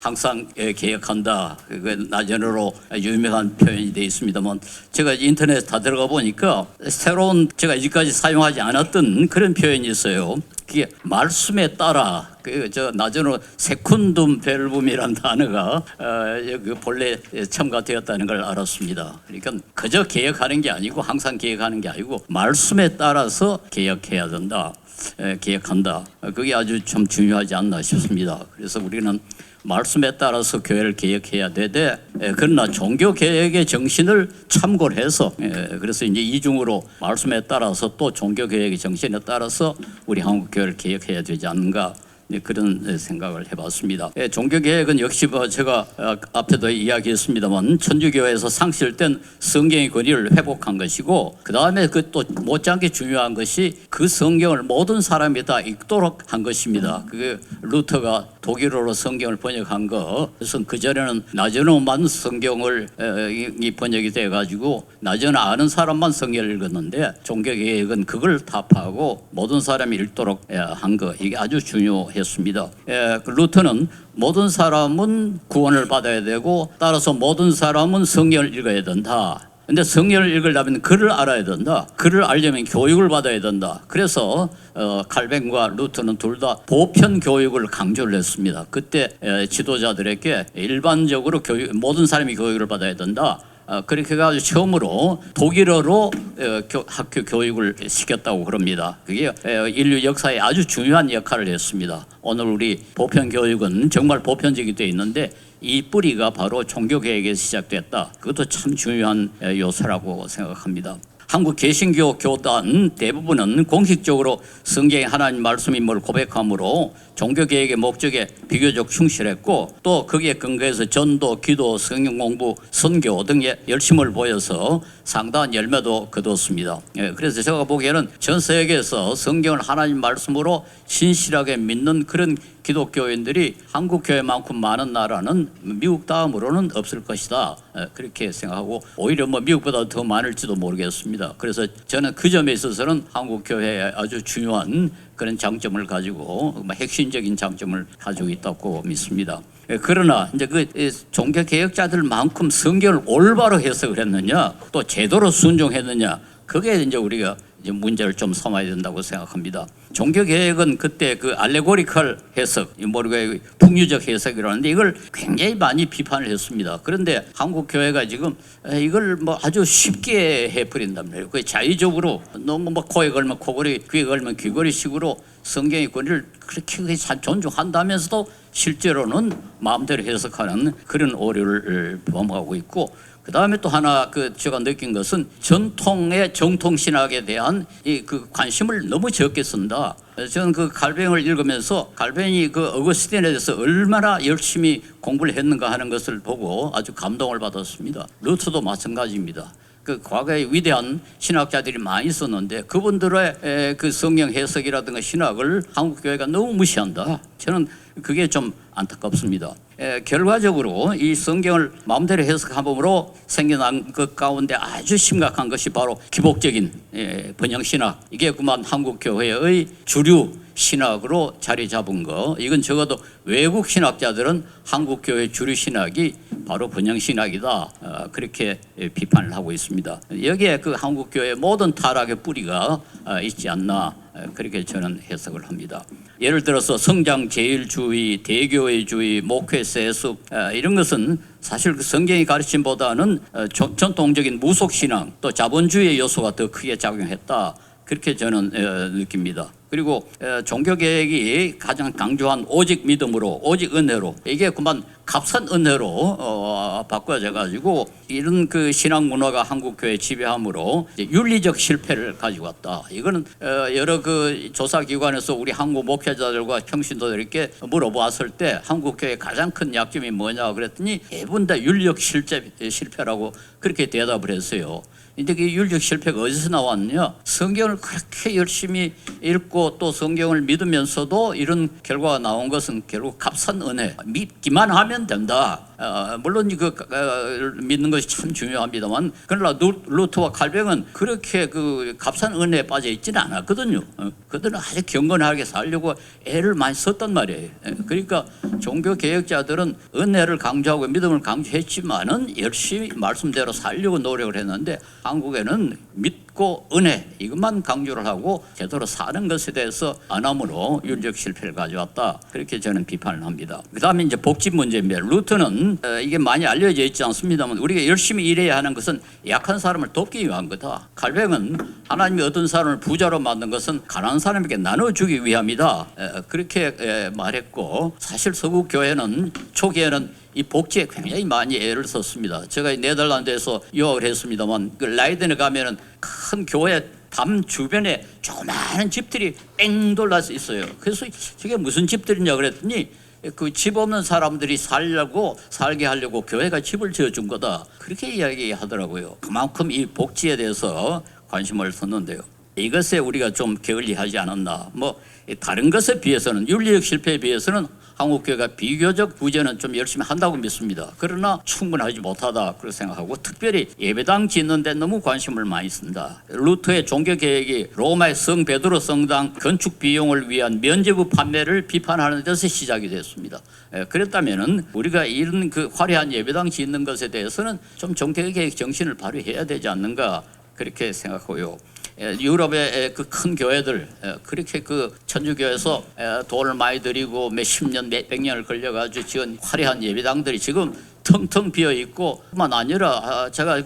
항상 개혁한다. 그 나전으로 유명한 표현이 되어 있습니다만 제가 인터넷 다 들어가 보니까 새로운 제가 이제까지 사용하지 않았던 그런 표현이 있어요. 그게 말씀에 따라 저 나전으로 세쿤둠 벨붐이라는 단어가 그 본래 첨가되었다는 걸 알았습니다. 그러니까 그저 개혁하는 게 아니고 항상 개혁하는 게 아니고 말씀에 따라서 개혁해야 된다. 개혁한다. 그게 아주 참 중요하지 않나 싶습니다. 그래서 우리는 말씀에 따라서 교회를 개혁해야 되되 그러나 종교 개혁의 정신을 참고를 해서 그래서 이제 이중으로 말씀에 따라서 또 종교 개혁의 정신에 따라서 우리 한국 교회를 개혁해야 되지 않는가 그런 생각을 해봤습니다. 종교개혁은 역시 제가 앞에도 이야기했습니다만 천주교에서 상실된 성경의 권위를 회복한 것이고 그 다음에 그 또 못지않게 중요한 것이 그 성경을 모든 사람이 다 읽도록 한 것입니다. 그게 루터가 독일어로 성경을 번역한 거. 그래서 그전에는 나전어만 성경을 이 번역이 돼가지고 나전어 아는 사람만 성경을 읽었는데 종교개혁은 그걸 타파하고 모든 사람이 읽도록 한 거. 이게 아주 중요했습니다. 루터는 모든 사람은 구원을 받아야 되고 따라서 모든 사람은 성경을 읽어야 된다. 근데 성경을 읽으려면 글을 알아야 된다. 글을 알려면 교육을 받아야 된다. 그래서 칼뱅과 루터는 둘 다 보편 교육을 강조를 했습니다. 그때 지도자들에게 일반적으로 모든 사람이 교육을 받아야 된다. 그렇게 해가지고 처음으로 독일어로 학교 교육을 시켰다고 그럽니다. 그게 인류 역사에 아주 중요한 역할을 했습니다. 오늘 우리 보편 교육은 정말 보편적이 되어 있는데 이 뿌리가 바로 종교개혁에서 시작됐다. 그것도 참 중요한 요소라고 생각합니다. 한국 개신교 교단 대부분은 공식적으로 성경의 하나님 말씀임을 고백하므로 종교개혁의 목적에 비교적 충실했고 또 거기에 근거해서 전도, 기도, 성경 공부, 선교 등의 열심을 보여서 상당한 열매도 거두었습니다. 그래서 제가 보기에는 전 세계에서 성경을 하나님 말씀으로 신실하게 믿는 그런 기독교인들이 한국 교회만큼 많은 나라는 미국 다음으로는 없을 것이다. 그렇게 생각하고 오히려 미국보다 더 많을지도 모르겠습니다. 그래서 저는 그 점에 있어서는 한국 교회에 아주 중요한 그런 장점을 가지고 핵심적인 장점을 가지고 있다고 믿습니다. 그러나 이제 그 종교 개혁자들만큼 성경을 올바로 해석을 했느냐, 또 제대로 순종했느냐, 그게 이제 우리가 이제 문제를 좀 삼아야 된다고 생각합니다. 종교 개혁은 그때 그 알레고리컬 해석, 모르게 풍류적 해석이라는데 이걸 굉장히 많이 비판을 했습니다. 그런데 한국 교회가 지금 이걸 아주 쉽게 해버린단 말이에요. 그 자의적으로 너무 코에 걸면 코걸이, 귀에 걸면 귀걸이식으로 성경의 권위를 그렇게 존중한다면서도 실제로는 마음대로 해석하는 그런 오류를 범하고 있고. 그 다음에 또 하나 제가 느낀 것은 전통의 정통신학에 대한 그 관심을 너무 적게 쓴다. 저는 그 갈뱅을 읽으면서 갈뱅이 그 어거스틴에 대해서 얼마나 열심히 공부를 했는가 하는 것을 보고 아주 감동을 받았습니다. 루터도 마찬가지입니다. 그 과거에 위대한 신학자들이 많이 있었는데 그분들의 그 성경 해석이라든가 신학을 한국 교회가 너무 무시한다. 저는 그게 좀 안타깝습니다. 결과적으로 이 성경을 마음대로 해석함으로 생겨난 것 가운데 아주 심각한 것이 바로 기복적인 번영신학. 이게 그만 한국 교회의 주류 신학으로 자리 잡은 거. 이건 적어도 외국 신학자들은 한국 교회 주류 신학이 바로 번영신학이다. 그렇게 비판을 하고 있습니다. 여기에 그 한국 교회 모든 타락의 뿌리가 있지 않나. 그렇게 저는 해석을 합니다. 예를 들어서 성장제일주의, 대교회주의, 목회세습 이런 것은 사실 그 성경의 가르침보다는 전통적인 무속신앙 또 자본주의의 요소가 더 크게 작용했다. 그렇게 저는 느낍니다. 그리고 종교개혁이 가장 강조한 오직 믿음으로, 오직 은혜로, 이게 그만 값싼 은혜로 바꿔져 가지고 이런 그 신앙 문화가 한국 교회 지배함으로 윤리적 실패를 가지고 왔다. 이거는 여러 그 조사 기관에서 우리 한국 목회자들과 평신도들에게 물어보았을 때 한국 교회 가장 큰 약점이 뭐냐 그랬더니 대부분 다 윤리적 실패라고 그렇게 대답을 했어요. 근데 그 윤리적 실패가 어디서 나왔느냐? 성경을 그렇게 열심히 읽고 또 성경을 믿으면서도 이런 결과가 나온 것은 결국 값싼 은혜, 믿기만 하면 된다. 물론 믿는 것이 참 중요합니다만, 그러나 루트와 칼뱅은 그렇게 그 값싼 은혜에 빠져 있지는 않았거든요. 그들은 아주 경건하게 살려고 애를 많이 썼단 말이에요. 그러니까 종교 개혁자들은 은혜를 강조하고 믿음을 강조했지만은 열심히 말씀대로 살려고 노력을 했는데, 한국에는 믿고 은혜 이것만 강조를 하고 제대로 사는 것에 대해서 안 함으로 윤리적 실패를 가져왔다. 그렇게 저는 비판을 합니다. 그다음에 이제 복지 문제입니다. 루트는 이게 많이 알려져 있지 않습니다만, 우리가 열심히 일해야 하는 것은 약한 사람을 돕기 위한 거다. 칼뱅은 하나님이 어떤 사람을 부자로 만든 것은 가난한 사람에게 나눠주기 위함이다. 그렇게 말했고, 사실 서구 교회는 초기에는 이 복지에 굉장히 많이 애를 썼습니다. 제가 네덜란드에서 유학을 했습니다만, 그 라이덴에 가면은 큰 교회 담 주변에 조그마한 집들이 뺑 돌라서 있어요. 그래서 저게 무슨 집들이냐 그랬더니, 그 집 없는 사람들이 살게 하려고 교회가 집을 지어준 거다. 그렇게 이야기하더라고요. 그만큼 이 복지에 대해서 관심을 뒀는데요. 이것에 우리가 좀 게을리하지 않았나. 뭐 다른 것에 비해서는, 윤리적 실패에 비해서는 한국교회가 비교적 구제는 좀 열심히 한다고 믿습니다. 그러나 충분하지 못하다 그렇게 생각하고, 특별히 예배당 짓는 데 너무 관심을 많이 쓴다. 루터의 종교개혁이 로마의 성 베드로 성당 건축 비용을 위한 면제부 판매를 비판하는 데서 시작이 됐습니다. 그랬다면은 우리가 이런 그 화려한 예배당 짓는 것에 대해서는 좀 종교개혁 정신을 발휘해야 되지 않는가 그렇게 생각하고요. 유럽의 그 큰 교회들, 그렇게 그 천주교에서 돈을 많이 들이고 몇십 년, 몇백 년을 걸려가지고 지은 화려한 예배당들이 지금 텅텅 비어 있고, 뿐만 아니라 제가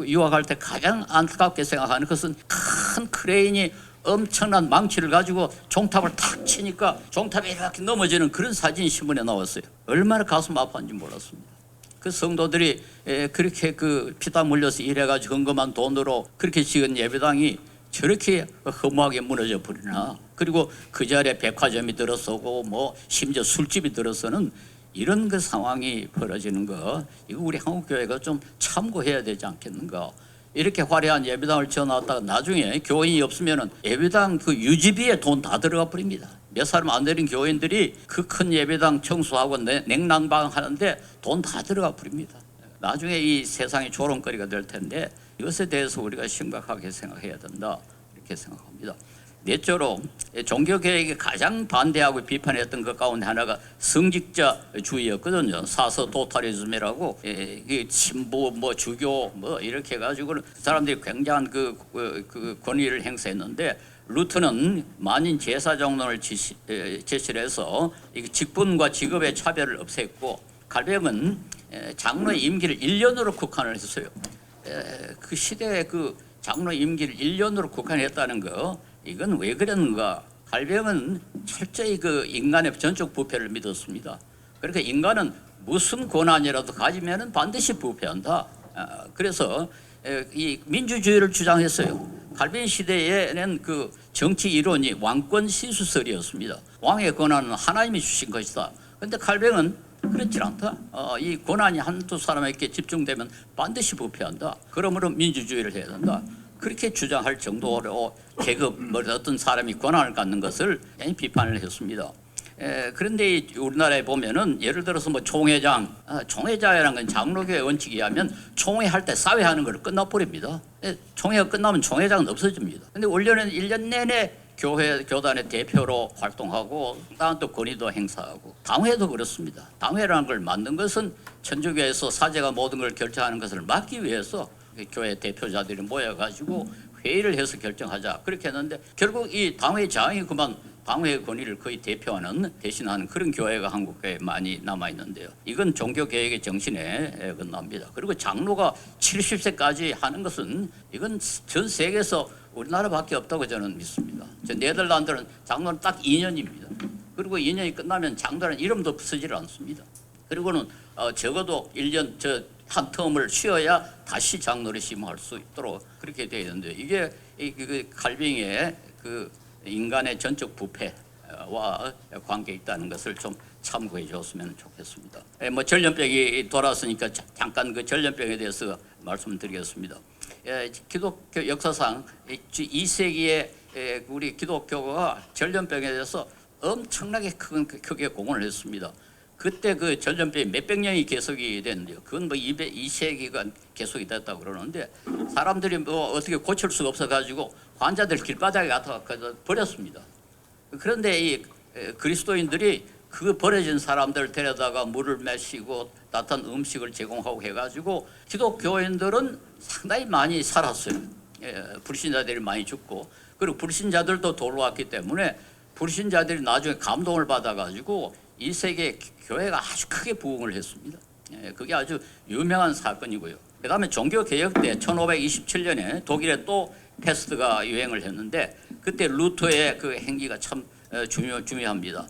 유학할 때 가장 안타깝게 생각하는 것은 큰 크레인이 엄청난 망치를 가지고 종탑을 탁 치니까 종탑이 이렇게 넘어지는 그런 사진이 신문에 나왔어요. 얼마나 가슴 아팠는지 몰랐습니다. 그 성도들이 그렇게 그 피땀 흘려서 일해가지고 헌금한 돈으로 그렇게 지은 예배당이 저렇게 허무하게 무너져 버리나. 그리고 그 자리에 백화점이 들어서고 뭐 심지어 술집이 들어서는 이런 그 상황이 벌어지는 거, 이거 우리 한국교회가 좀 참고해야 되지 않겠는가. 이렇게 화려한 예배당을 지어놨다가 나중에 교인이 없으면은 예배당 그 유지비에 돈 다 들어가 버립니다. 몇 사람 안 되는 교인들이 그 큰 예배당 청소하고 냉난방 하는데 돈 다 들어가 버립니다. 나중에 이 세상이 조롱거리가 될 텐데, 이것에 대해서 우리가 심각하게 생각해야 된다 이렇게 생각합니다. 넷째로 종교개혁이 가장 반대하고 비판했던 것 가운데 하나가 성직자주의였거든요. 사서 도탈리즘이라고, 신부 뭐 주교 뭐 이렇게 해가지고 사람들이 굉장한 그 권위를 행사했는데, 루트는 만인 제사 정론을 제시를 해서 직분과 직업의 차별을 없앴고, 칼뱅은 장로의 임기를 1년으로 국한을 했어요. 그 시대에 그 장로 임기를 1년으로 국한했다는 거, 이건 왜 그랬는가? 칼뱅은 철저히 그 인간의 전적 부패를 믿었습니다. 그러니까 인간은 무슨 권한이라도 가지면은 반드시 부패한다. 그래서 이 민주주의를 주장했어요. 칼빈 시대에는 그 정치 이론이 왕권 시수설이었습니다. 왕의 권한은 하나님이 주신 것이다. 그런데 칼뱅은 그렇지 않다. 이 권한이 한두 사람에게 집중되면 반드시 부패한다. 그러므로 민주주의를 해야 된다. 그렇게 주장할 정도로 계급, 어떤 사람이 권한을 갖는 것을 비판을 했습니다. 그런데 우리나라에 보면은 예를 들어서 뭐 총회자라는 건 장로교의 원칙에 의하면 총회할 때 사회하는 걸 끝나버립니다. 총회가 끝나면 총회장은 없어집니다. 근데 원래는 1년 내내 교단의 대표로 활동하고, 또 권위도 행사하고, 당회도 그렇습니다. 당회라는 걸 만든 것은 천주교에서 사제가 모든 걸 결정하는 것을 막기 위해서 교회 대표자들이 모여가지고 회의를 해서 결정하자 그렇게 했는데, 결국 이 당회장이 그만 당회의 권위를 거의 대신하는 그런 교회가 한국교회에 많이 남아있는데요. 이건 종교개혁의 정신에 어긋납니다. 그리고 장로가 70세까지 하는 것은 이건 전 세계에서 우리나라밖에 없다고 저는 믿습니다. 네덜란드는 장로는 딱 2년입니다. 그리고 2년이 끝나면 장로는 이름도 쓰지를 않습니다. 그리고는 적어도 1년 한 텀을 쉬어야 다시 장로를 심할 수 있도록 그렇게 되어 있는데, 이게 칼뱅의 그 인간의 전적 부패와 관계 있다는 것을 좀 참고해 줬으면 좋겠습니다. 뭐 전염병이 돌아왔으니까 잠깐 그 전염병에 대해서 말씀드리겠습니다. 기독교 역사상 2세기에 우리 기독교가 전염병에 대해서 엄청나게 크게 공헌을 했습니다. 그때 그 전염병이 몇백 년이 계속이 됐는데요. 그건 뭐 2세기가 계속이 됐다고 그러는데 사람들이 뭐 어떻게 고칠 수가 없어가지고 환자들 길바닥에 갖다 버렸습니다. 그런데 이 그리스도인들이 그 버려진 사람들 데려다가 물을 마시고 따뜻한 음식을 제공하고 해가지고 기독교인들은 상당히 많이 살았어요. 불신자들이 많이 죽고, 그리고 불신자들도 돌아왔기 때문에 불신자들이 나중에 감동을 받아가지고 이 세계 교회가 아주 크게 부흥을 했습니다. 그게 아주 유명한 사건이고요. 그 다음에 종교개혁 때 1527년에 독일에 또 패스트가 유행을 했는데 그때 루터의 그 행기가 참 중요합니다.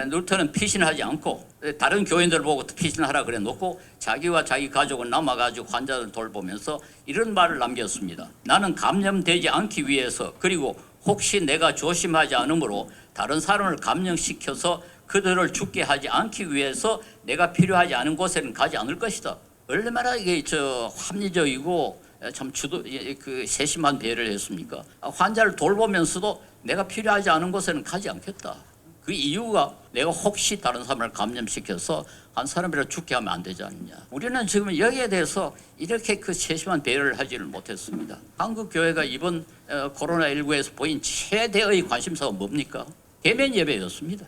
루터는 피신하지 않고 다른 교인들 보고 피신하라 그래 놓고 자기와 자기 가족은 남아가지고 환자들 돌보면서 이런 말을 남겼습니다. 나는 감염되지 않기 위해서, 그리고 혹시 내가 조심하지 않으므로 다른 사람을 감염시켜서 그들을 죽게 하지 않기 위해서 내가 필요하지 않은 곳에는 가지 않을 것이다. 얼마나 이게 합리적이고 참 그 세심한 배려를 했습니까? 환자를 돌보면서도 내가 필요하지 않은 곳에는 가지 않겠다. 그 이유가 내가 혹시 다른 사람을 감염시켜서 한 사람이라도 죽게 하면 안 되지 않느냐. 우리는 지금 여기에 대해서 이렇게 그 세심한 배려를 하지를 못했습니다. 한국 교회가 이번 코로나19에서 보인 최대의 관심사가 뭡니까? 대면 예배였습니다.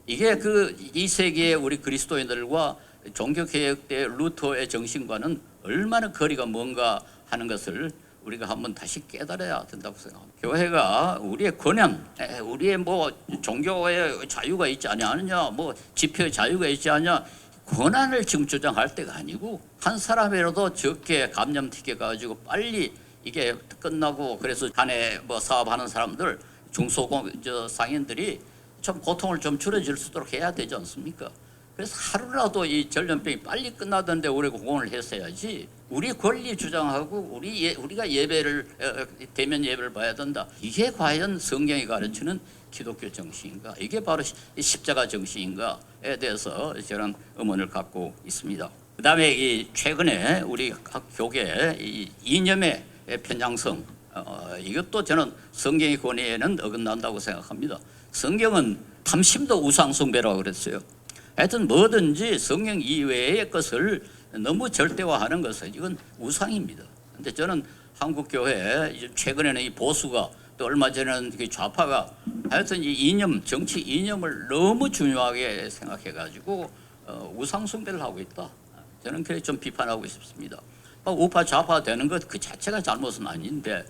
이게 그 2세기의 우리 그리스도인들과 종교개혁 때 루터의 정신과는 얼마나 거리가 먼가 하는 것을 우리가 한번 다시 깨달아야 된다고 생각합니다. 교회가 우리의 권한, 우리의 뭐 종교의 자유가 있지 않느냐, 뭐 집회의 자유가 있지 않느냐, 권한을 지금 주장할 때가 아니고 한 사람이라도 적게 감염시켜 가지고 빨리 이게 끝나고, 그래서 간에 뭐 사업하는 사람들, 상인들이 좀 고통을 좀 줄여줄 수 있도록 해야 되지 않습니까? 그래서 하루라도 이 전염병이 빨리 끝나던데 우리가 공헌을 했어야지. 우리 권리 주장하고 우리가 예배를 대면 예배를 봐야 된다. 이게 과연 성경이 가르치는 기독교 정신인가? 이게 바로 십자가 정신인가에 대해서 저는 의문을 갖고 있습니다. 그다음에 이 최근에 우리 각 교계 이 이념의 편향성, 이것도 저는 성경의 권위에는 어긋난다고 생각합니다. 성경은 탐심도 우상숭배라고 그랬어요. 하여튼 뭐든지 성경 이외의 것을 너무 절대화하는 것은 이건 우상입니다. 근데 저는 한국 교회 최근에는 이 보수가, 또 얼마 전에는 좌파가 하여튼 이 이념, 정치 이념을 너무 중요하게 생각해가지고 우상숭배를 하고 있다. 저는 그렇게 좀 비판하고 싶습니다. 우파 좌파 되는 것 그 자체가 잘못은 아닌데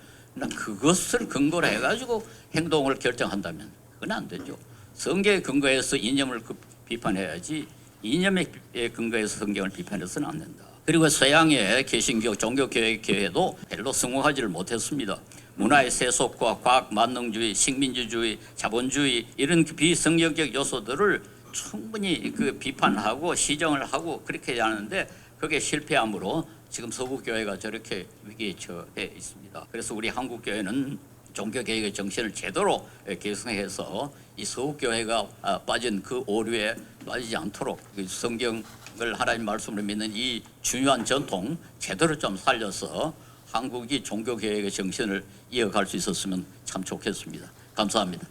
그것을 근거로 해가지고 행동을 결정한다면 그건 안 되죠. 성경에 근거해서 이념을 비판해야지 이념에 근거해서 성경을 비판해서는 안 된다. 그리고 서양의 개신교, 종교교회도 별로 성공하지를 못했습니다. 문화의 세속과 과학 만능주의, 식민지주의, 자본주의 이런 비성경적 요소들을 충분히 그 비판하고 시정을 하고 그렇게 하는데 그게 실패함으로 지금 서구교회가 저렇게 위기에 처해 있습니다. 그래서 우리 한국교회는 종교개혁의 정신을 제대로 계승해서 이 서구교회가 빠진 그 오류에 빠지지 않도록 성경을 하나님 말씀으로 믿는 이 중요한 전통 제대로 좀 살려서 한국이 종교개혁의 정신을 이어갈 수 있었으면 참 좋겠습니다. 감사합니다.